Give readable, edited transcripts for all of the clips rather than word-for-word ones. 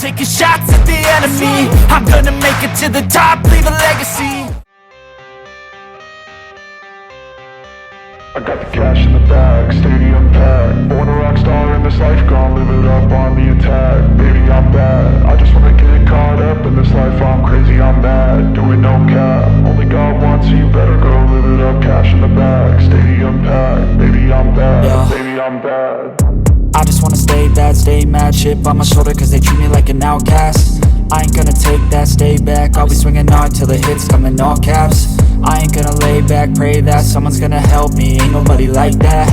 taking shots at the enemy. I'm gonna make it to the top, leave a legacy. I got the cash in the bag, stadium packed. Born a rock star in this life, gon' live it up on the attack. Baby, I'm bad, I just wanna get caught up in this life. I'm crazy, I'm mad, doing no cap. Only God wants, so you better go live it up. Cash in the bag, stadium packed. Baby, I'm bad, baby, I'm bad. I just wanna stay bad, stay mad. Chip on my shoulder cause they treat me like an outcast. I ain't gonna take that, stay back. I'll be swinging hard till the hits come in all caps. I ain't gonna lay back, pray that someone's gonna help me. Ain't nobody like that.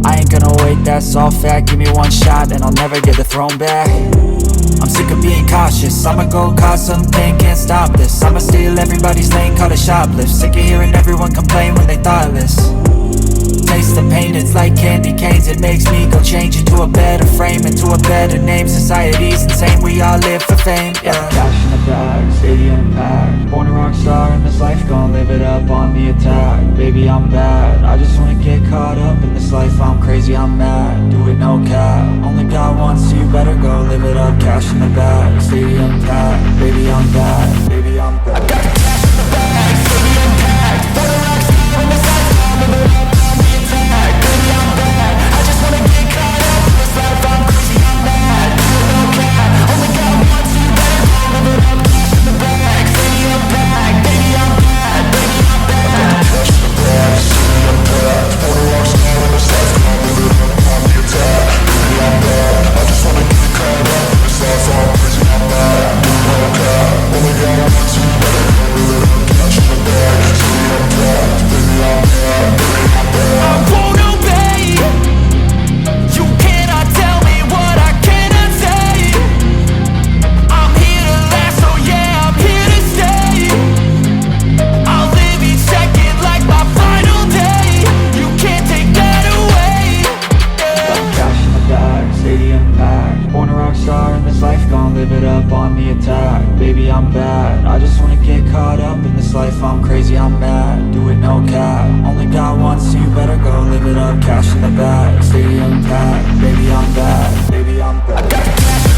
I ain't gonna wait, that's all fact. Give me one shot and I'll never get the throne back. I'm sick of being cautious, I'ma go cause something, can't stop this. I'ma steal everybody's lane, call it shoplift. Sick of hearing everyone complain when they thoughtless. Taste the pain, it's like candy canes. It makes me go change into a better frame, into a better name. Society's insane, we all live for fame, yeah. Cash in the bag, stadium packed. Born a rock star in this life, gon' live it up on the attack. Baby, I'm bad, I just wanna get caught up in this life. I'm crazy, I'm mad, do it no cap. Only God wants, so you better go live it up. Cash in the bag, stadium packed. Baby, I'm bad, baby, I'm bad. I got the cash in the bag, stadium packed. Born a rock star in this life, gon' live it up. Baby, I'm bad, I just wanna get caught up in this life. I'm crazy, I'm mad, do it no cap. Only God wants, so you better go live it up. Cash in the bag, stadium packed. Baby, I'm bad, baby, I'm bad. Cash in the bag, stadium packed. Born a rock star in this life, gon' live it up on the attack. Baby, I'm bad, I just wanna get caught up in this life. I'm crazy, I'm mad, do it no cap. Only God wants, so you better go live it up. Cash in the bag, stadium packed. Baby, I'm bad, baby, I'm bad. I won't obey. You cannot tell me what I cannot say. I'm here to last, so yeah, I'm here to stay. I'll live each second like my final day. You can't take that away, yeah. Cash in the bag, stadium packed. Born a rock star in this life, gon' live it up on the attack. Baby, I'm bad, I just wanna get caught up in this life. I'm crazy, I'm mad, do it no cap. Only God wants, so you better go live it up. Cash in the bag, stadium packed. Baby, I'm bad, baby, I'm bad. I got the cash.